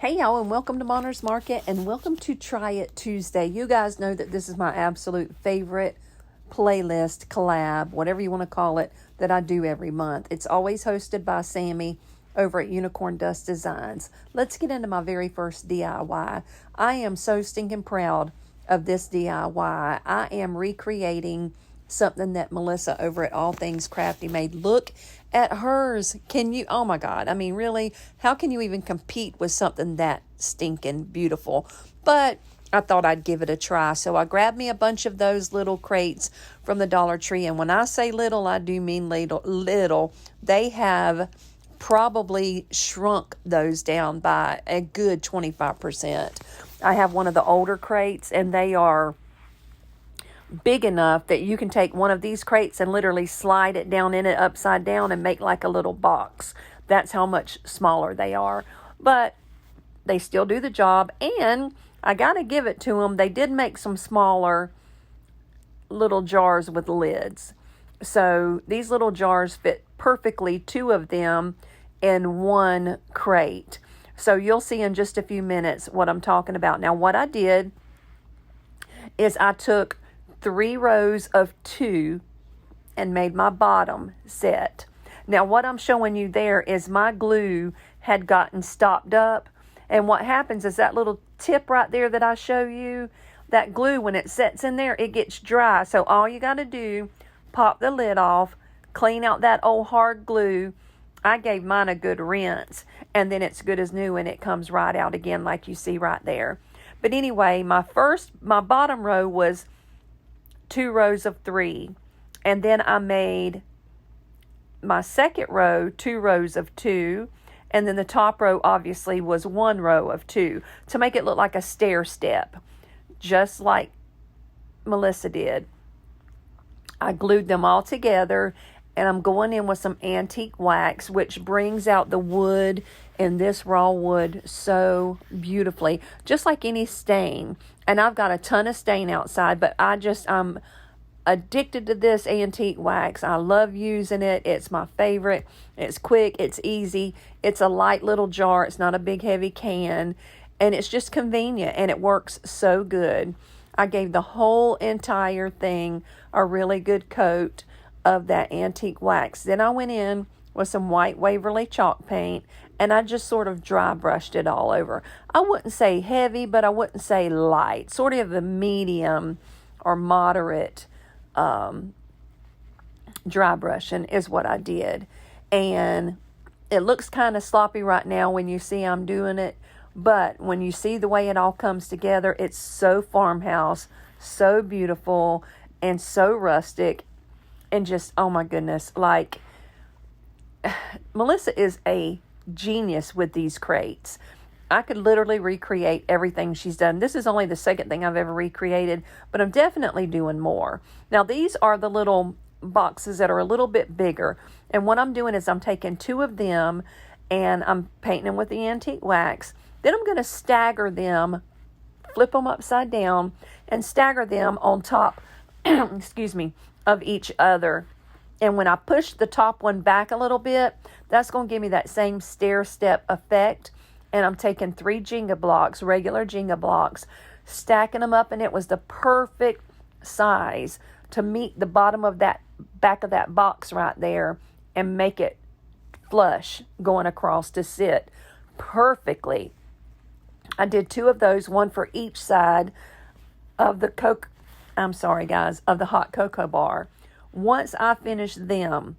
Hey y'all, and welcome to Monter's Market, and welcome to Try It Tuesday. You guys know that this is my absolute favorite playlist, collab, whatever you want to call it, that I do every month. It's always hosted by Sammie over at Unicorn Dust Designs. Let's get into my very first DIY. I am so stinking proud of this DIY. I am recreating something that Melissa over at All Things Crafty made. Look at hers. Can you, oh my God, I mean, really, how can you even compete with something that stinking beautiful? But I thought I'd give it a try. So I grabbed me a bunch of those little crates from the Dollar Tree. And when I say little, I do mean little. They have probably shrunk those down by a good 25%. I have one of the older crates, and they are big enough that you can take one of these crates and literally slide it down in it upside down and make like a little box. That's how much smaller they are. But they still do the job, and I got to give it to them. They did make some smaller little jars with lids. So these little jars fit perfectly, two of them in one crate. So you'll see in just a few minutes what I'm talking about. Now, what I did is I took 3 rows of 2 and made my bottom set. Now, what I'm showing you there is my glue had gotten stopped up. And what happens is that little tip right there that I show you, that glue, when it sets in there, it gets dry. So all you got to do, pop the lid off, clean out that old hard glue. I gave mine a good rinse, and then it's good as new, and it comes right out again like you see right there. But anyway, my bottom row was 2 rows of 3. And then I made my second row 2 rows of 2. And then the top row obviously was 1 row of 2 to make it look like a stair step, just like Melissa did. I glued them all together, and I'm going in with some antique wax, which brings out the wood and this raw wood so beautifully, just like any stain. And I've got a ton of stain outside, but I'm addicted to this antique wax. I love using it. It's my favorite. It's quick. It's easy. It's a light little jar. It's not a big heavy can. And it's just convenient, and it works so good. I gave the whole entire thing a really good coat of that antique wax. Then I went in with some white Waverly chalk paint, and I just sort of dry brushed it all over. I wouldn't say heavy, but I wouldn't say light. Sort of a medium or moderate dry brushing is what I did. And it looks kind of sloppy right now when you see I'm doing it, but when you see the way it all comes together, it's so farmhouse, so beautiful, and so rustic, and just, oh my goodness, like, Melissa is a genius with these crates. I could literally recreate everything she's done. This is only the second thing I've ever recreated, but I'm definitely doing more. Now, these are the little boxes that are a little bit bigger. And what I'm doing is I'm taking 2 of them and I'm painting them with the antique wax. Then I'm going to stagger them, flip them upside down, and stagger them on top, excuse me, of each other. And when I push the top one back a little bit, that's going to give me that same stair step effect. And I'm taking 3 Jenga blocks, regular Jenga blocks, stacking them up, and it was the perfect size to meet the bottom of that back of that box right there and make it flush going across to sit perfectly. I did 2 of those, one for each side of the of the hot cocoa bar. Once I finished them,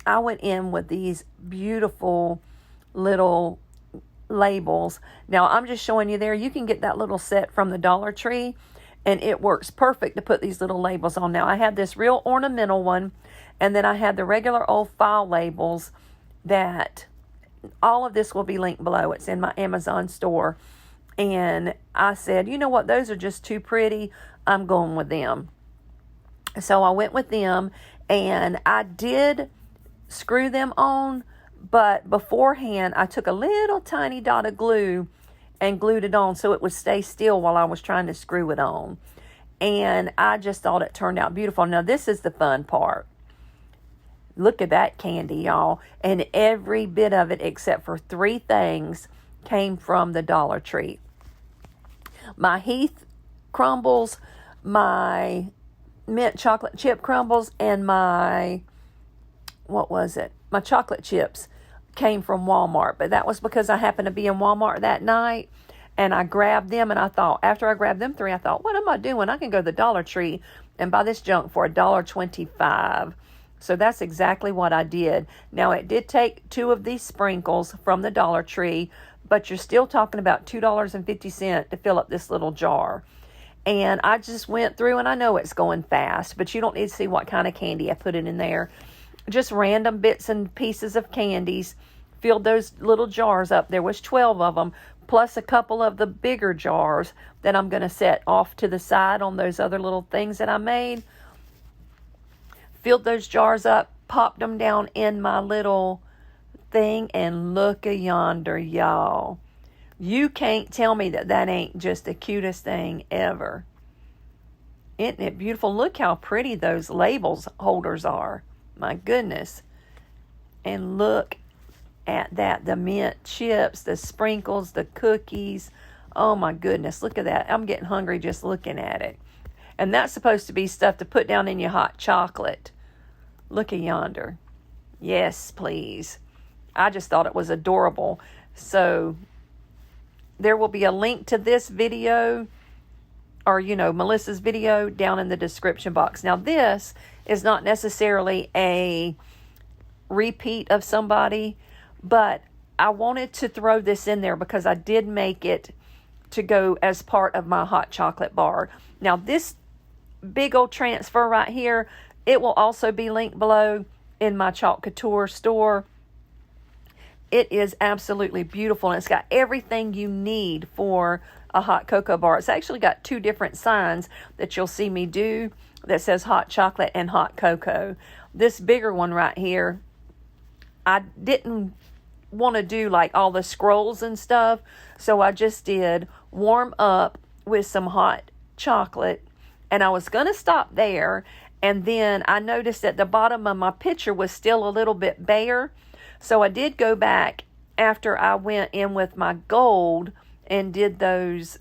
I went in with these beautiful little labels. Now, I'm just showing you there. You can get that little set from the Dollar Tree, and it works perfect to put these little labels on. Now, I had this real ornamental one, and then I had the regular old file labels that all of this will be linked below. It's in my Amazon store. And I said, you know what? Those are just too pretty. I'm going with them. So I went with them, and I did screw them on, but beforehand I took a little tiny dot of glue and glued it on so it would stay still while I was trying to screw it on. And I just thought it turned out beautiful. Now, this is the fun part. Look at that candy, y'all. And every bit of it, except for 3 things, came from the Dollar Tree. My Heath crumbles, my mint chocolate chip crumbles, and my chocolate chips came from Walmart. But that was because I happened to be in Walmart that night, and I grabbed them, and I thought, after I grabbed them three, I thought, what am I doing? I can go to the Dollar Tree and buy this junk for $1.25. So that's exactly what I did. Now, it did take 2 of these sprinkles from the Dollar Tree, but you're still talking about $2.50 to fill up this little jar. And I just went through, and I know it's going fast, but you don't need to see what kind of candy I put in there. Just random bits and pieces of candies. Filled those little jars up. There was 12 of them, plus a couple of the bigger jars that I'm going to set off to the side on those other little things that I made. Filled those jars up, popped them down in my little thing, and look yonder, y'all. You can't tell me that ain't just the cutest thing ever. Isn't it beautiful? Look how pretty those labels holders are. My goodness. And look at that. The mint chips, the sprinkles, the cookies. Oh my goodness. Look at that. I'm getting hungry just looking at it. And that's supposed to be stuff to put down in your hot chocolate. Look at yonder. Yes, please. I just thought it was adorable. So there will be a link to this video, or, Melissa's video, down in the description box. Now, this is not necessarily a repeat of somebody, but I wanted to throw this in there because I did make it to go as part of my hot chocolate bar. Now, this big old transfer right here, it will also be linked below in my Chalk Couture store. It is absolutely beautiful, and it's got everything you need for a hot cocoa bar. It's actually got 2 different signs that you'll see me do that says hot chocolate and hot cocoa. This bigger one right here, I didn't want to do like all the scrolls and stuff, so I just did warm up with some hot chocolate, and I was going to stop there, and then I noticed that the bottom of my pitcher was still a little bit bare. So I did go back after I went in with my gold and did those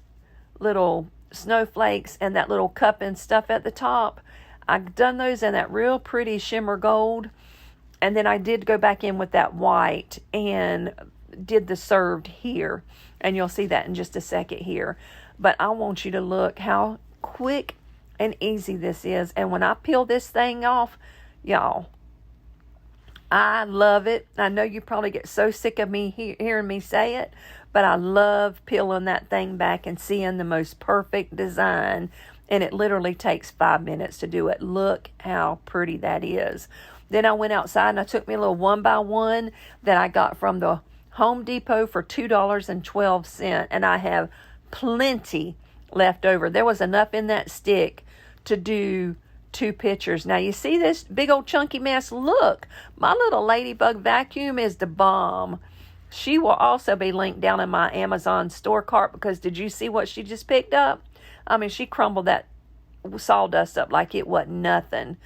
little snowflakes and that little cup and stuff at the top. I've done those in that real pretty shimmer gold. And then I did go back in with that white and did the served here. And you'll see that in just a second here. But I want you to look how quick and easy this is. And when I peel this thing off, y'all, I love it. I know you probably get so sick of me hearing me say it, but I love peeling that thing back and seeing the most perfect design. And it literally takes 5 minutes to do it. Look how pretty that is. Then I went outside and I took me a little 1x1 that I got from the Home Depot for $2.12. And I have plenty left over. There was enough in that stick to do 2 pitchers. Now you see this big old chunky mess? Look, my little ladybug vacuum is the bomb. She will also be linked down in my Amazon store cart, because did you see what she just picked up? I mean, she crumbled that sawdust up like it wasn't nothing.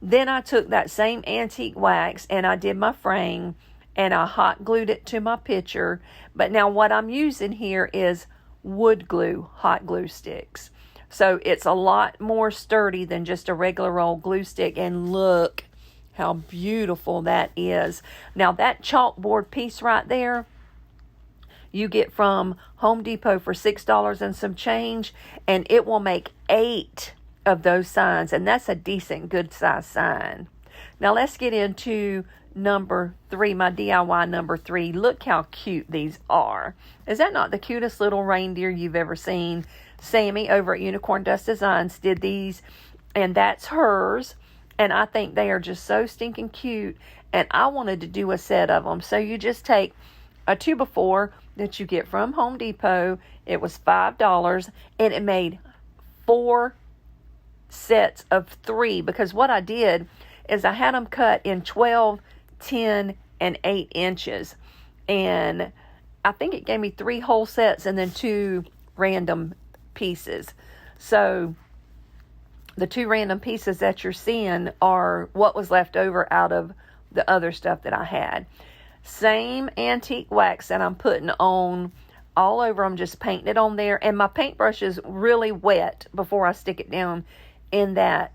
Then I took that same antique wax and I did my frame and I hot glued it to my pitcher. But now what I'm using here is wood glue, hot glue sticks. So it's a lot more sturdy than just a regular old glue stick. And look how beautiful that is. Now that chalkboard piece right there, you get from Home Depot for $6 and some change. And it will make 8 of those signs. And that's a decent, good size sign. Now let's get into number 3, my DIY number 3. Look how cute these are. Is that not the cutest little reindeer you've ever seen? Sammie over at Unicorn Dust Designs did these, and that's hers. And I think they are just so stinking cute. And I wanted to do a set of them. So you just take a 2x4 that you get from Home Depot. It was $5, and it made 4 sets of 3. Because what I did is I had them cut in 12, 10, and 8 inches. And I think it gave me 3 whole sets and then 2 random pieces. So the 2 random pieces that you're seeing are what was left over out of the other stuff that I had. Same antique wax that I'm putting on all over. I'm just painting it on there. And my paintbrush is really wet before I stick it down in that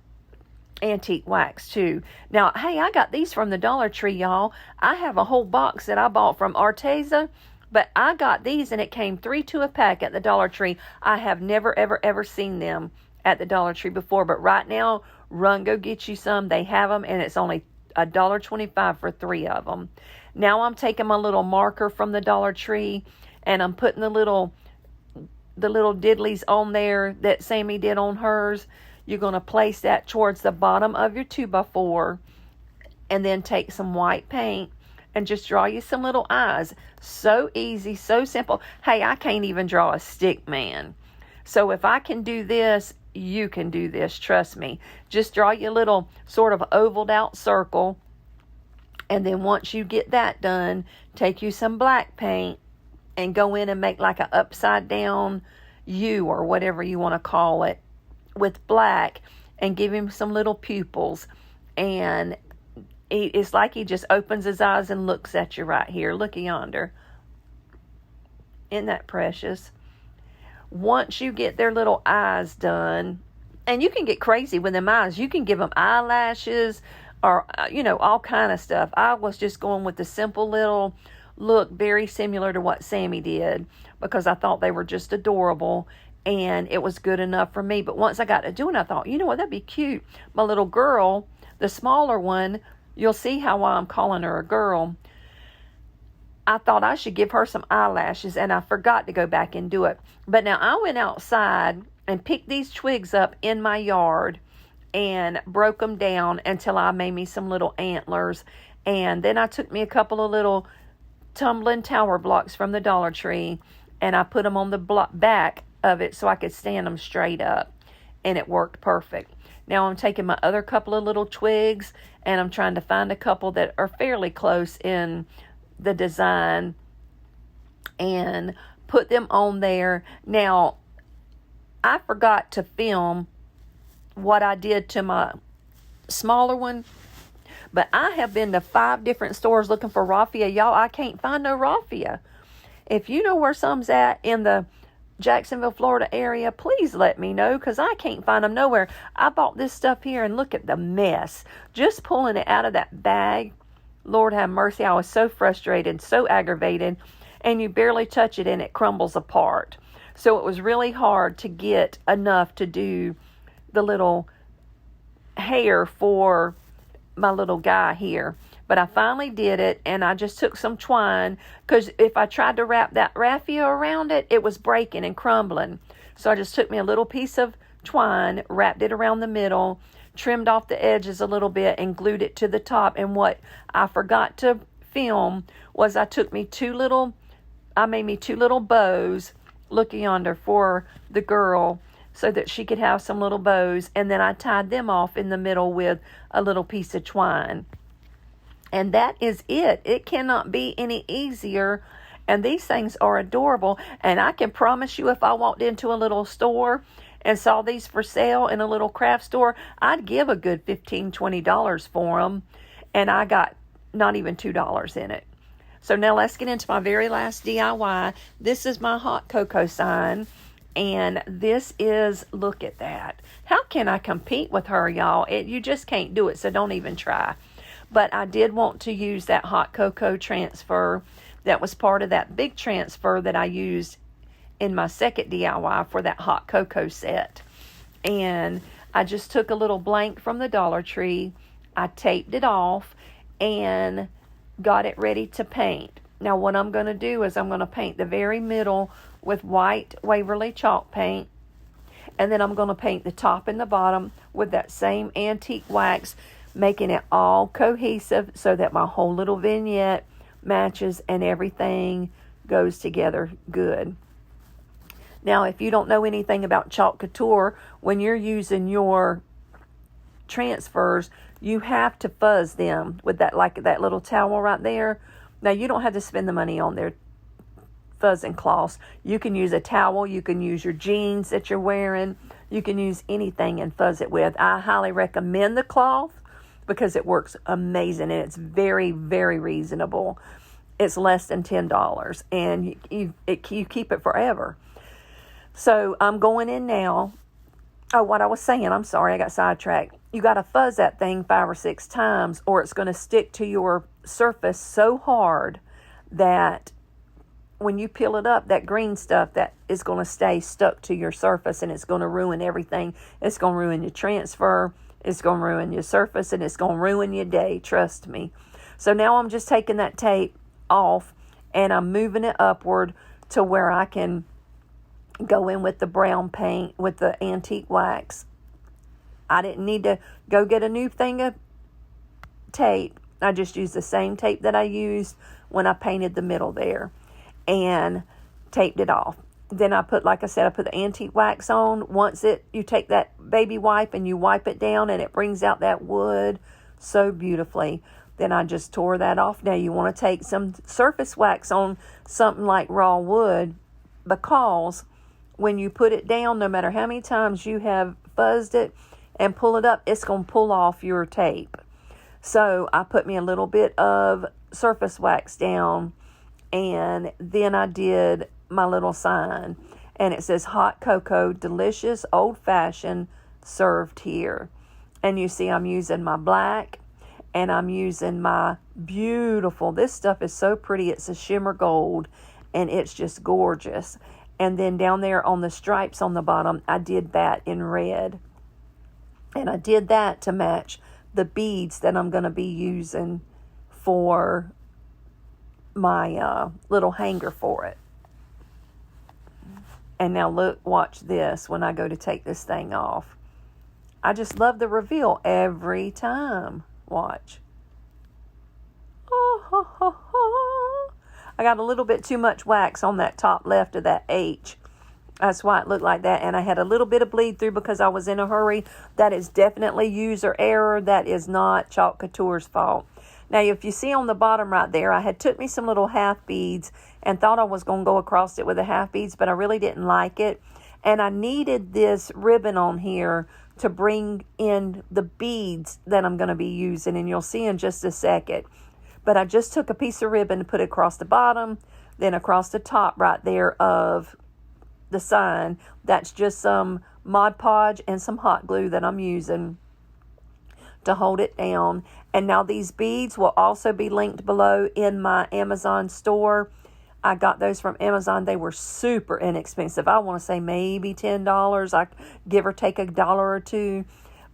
antique wax too. Now, hey, I got these from the Dollar Tree, y'all. I have a whole box that I bought from Arteza, but I got these and it came 3 to a pack at the Dollar Tree. I have never, ever, ever seen them at the Dollar Tree before, but right now, run, go get you some. They have them, and it's only $1.25 for 3 of them. Now I'm taking my little marker from the Dollar Tree, and I'm putting the little diddlies on there that Sammie did on hers. You're going to place that towards the bottom of your 2x4, and then take some white paint and just draw you some little eyes. So easy, so simple. Hey, I can't even draw a stick man. So if I can do this, you can do this, trust me. Just draw your little sort of ovaled out circle, and then once you get that done, take you some black paint and go in and make like an upside down U or whatever you want to call it with black, and give him some little pupils. And it's like he just opens his eyes and looks at you right here. Look yonder. Isn't that precious? Once you get their little eyes done, and you can get crazy with them eyes. You can give them eyelashes or, all kind of stuff. I was just going with the simple little look, very similar to what Sammie did, because I thought they were just adorable, and it was good enough for me. But once I got to doing it, I thought, you know what, that'd be cute. My little girl, the smaller one, you'll see how I'm calling her a girl. I thought I should give her some eyelashes, and I forgot to go back and do it. But now I went outside and picked these twigs up in my yard and broke them down until I made me some little antlers. And then I took me a couple of little tumbling tower blocks from the Dollar Tree, and I put them on the back of it so I could stand them straight up, and it worked perfect. Now I'm taking my other couple of little twigs, and I'm trying to find a couple that are fairly close in the design and put them on there. Now, I forgot to film what I did to my smaller one, but I have been to 5 different stores looking for raffia. Y'all, I can't find no raffia. If you know where some's at in the Jacksonville, Florida area, please let me know, because I can't find them nowhere. I bought this stuff here, and look at the mess. Just pulling it out of that bag, Lord have mercy, I was so frustrated, so aggravated, and you barely touch it and it crumbles apart. So it was really hard to get enough to do the little hair for my little guy here. But I finally did it, and I just took some twine, because if I tried to wrap that raffia around it, it was breaking and crumbling. So I just took me a little piece of twine, wrapped it around the middle, trimmed off the edges a little bit, and glued it to the top. And what I forgot to film was I made me 2 little bows, look yonder, for the girl, so that she could have some little bows, and then I tied them off in the middle with a little piece of twine. And that is it. It cannot be any easier. And these things are adorable. And I can promise you, if I walked into a little store and saw these for sale in a little craft store, I'd give a good $15, $20 for them. And I got not even $2 in it. So now let's get into my very last DIY. This is my hot cocoa sign. And this is, look at that. How can I compete with her, y'all? You just can't do it, so don't even try. But I did want to use that hot cocoa transfer that was part of that big transfer that I used in my second DIY for that hot cocoa set. And I just took a little blank from the Dollar Tree. I taped it off and got it ready to paint. Now what I'm going to do is I'm going to paint the very middle with white Waverly chalk paint. And then I'm going to paint the top and the bottom with that same antique wax, making it all cohesive so that my whole little vignette matches and everything goes together good. Now, if you don't know anything about chalk couture, when you're using your transfers, you have to fuzz them with that, like that little towel right there. Now, you don't have to spend the money on their fuzzing cloths. You can use a towel. You can use your jeans that you're wearing. You can use anything and fuzz it with. I highly recommend the cloth because it works amazing, and it's very, very reasonable. it's less than $10, and you keep it forever. So I'm going in now. Oh, what I was saying, I'm sorry, I got sidetracked. You got to fuzz that thing 5 or 6 times, or it's going to stick to your surface so hard that when you peel it up, that green stuff that is going to stay stuck to your surface, and it's going to ruin everything. It's going to ruin your transfer. It's going to ruin your surface, and it's going to ruin your day. Trust me. So now I'm just taking that tape off, and I'm moving it upward to where I can go in with the brown paint, with the antique wax. I didn't need to go get a new thing of tape. I just used the same tape that I used when I painted the middle there, and taped it off. Then I put, like I said, I put the antique wax on. Once you take that baby wipe and you wipe it down, and it brings out that wood so beautifully. Then I just tore that off. Now you want to take some surface wax on something like raw wood, because when you put it down, no matter how many times you have fuzzed it and pull it up, it's going to pull off your tape. So I put me a little bit of surface wax down, and then I did my little sign, and it says hot cocoa, delicious, old-fashioned, served here. And you see I'm using my black, and I'm using my beautiful, this stuff is so pretty, it's a shimmer gold, and it's just gorgeous. And then down there on the stripes on the bottom, I did that in red. And I did that to match the beads that I'm going to be using for my little hanger for it. And now look, watch this when I go to take this thing off. I just love the reveal every time. Watch. Oh, ho, ho, ho. I got a little bit too much wax on that top left of that H. That's why it looked like that. And I had a little bit of bleed through because I was in a hurry. That is definitely user error. That is not Chalk Couture's fault. Now, if you see on the bottom right there, I had took me some little half beads and thought I was going to go across it with the half beads, but I really didn't like it. And I needed this ribbon on here to bring in the beads that I'm going to be using, and you'll see in just a second. But I just took a piece of ribbon and put it across the bottom, then across the top right there of the sign. That's just some Mod Podge and some hot glue that I'm using to hold it down. And now these beads will also be linked below in my Amazon store. I got those from Amazon. They were super inexpensive. I want to say maybe $10. I give or take $1 or $2.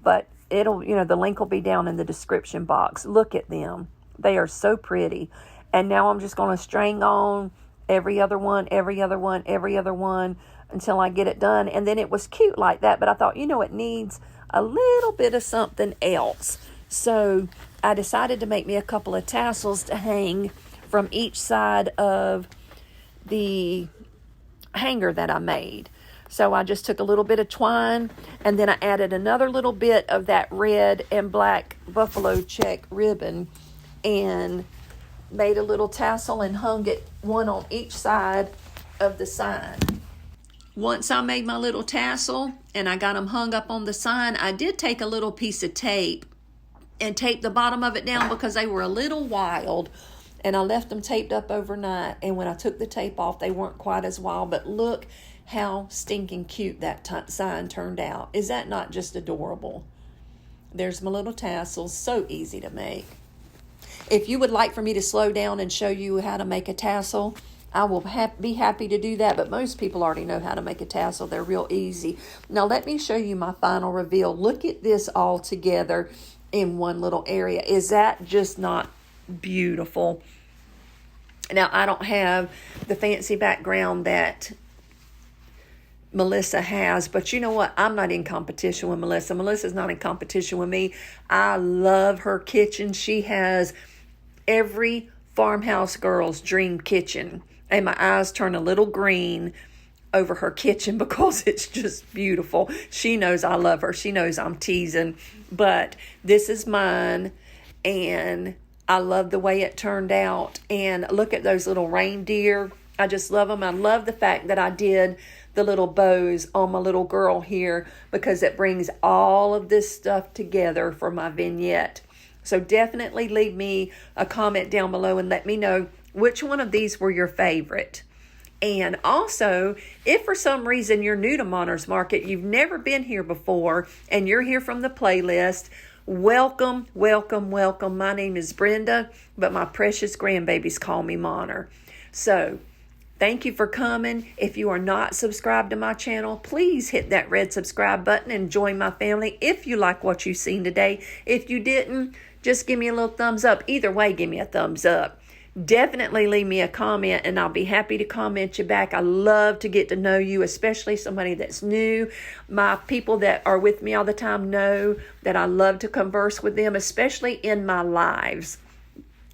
But it'll, the link will be down in the description box. Look at them. They are so pretty. And now I'm just going to string on every other one, every other one, every other one until I get it done. And then it was cute like that. But I thought, it needs a little bit of something else. So I decided to make me a couple of tassels to hang from each side of the hanger that I made. So I just took a little bit of twine, and then I added another little bit of that red and black buffalo check ribbon and made a little tassel and hung it one on each side of the sign. Once I made my little tassel and I got them hung up on the sign, I did take a little piece of tape and tape the bottom of it down because they were a little wild, and I left them taped up overnight. And when I took the tape off, they weren't quite as wild. But look how stinking cute that sign turned out. Is that not just adorable? There's my little tassels. So easy to make. If you would like for me to slow down and show you how to make a tassel, I will be happy to do that. But most people already know how to make a tassel. They're real easy. Now let me show you my final reveal. Look at this all together in one little area. Is that just not beautiful? Now, I don't have the fancy background that Melissa has, but you know what? I'm not in competition with Melissa. Melissa's not in competition with me. I love her kitchen. She has every farmhouse girl's dream kitchen, and my eyes turn a little green over her kitchen because it's just beautiful. She knows I love her. She knows I'm teasing, but this is mine, and I love the way it turned out. And look at those little reindeer. I just love them. I love the fact that I did the little bows on my little girl here because it brings all of this stuff together for my vignette. So definitely leave me a comment down below and let me know which one of these were your favorite. And also, if for some reason you're new to Monter's Market, you've never been here before, and you're here from the playlist, welcome, welcome, welcome. My name is Brenda, but my precious grandbabies call me Monter. So, thank you for coming. If you are not subscribed to my channel, please hit that red subscribe button and join my family if you like what you've seen today. If you didn't, just give me a little thumbs up. Either way, give me a thumbs up. Definitely leave me a comment and I'll be happy to comment you back. I love to get to know you, especially somebody that's new. My people that are with me all the time know that I love to converse with them, especially in my lives.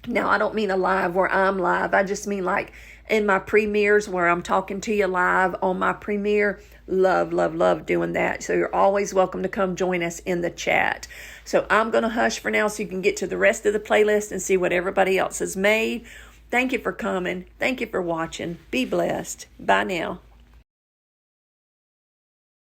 Now, I don't mean a live where I'm live. I just mean like in my premieres where I'm talking to you live on my premiere. Love, love, love doing that. So you're always welcome to come join us in the chat. So I'm going to hush for now so you can get to the rest of the playlist and see what everybody else has made. Thank you for coming. Thank you for watching. Be blessed. Bye now.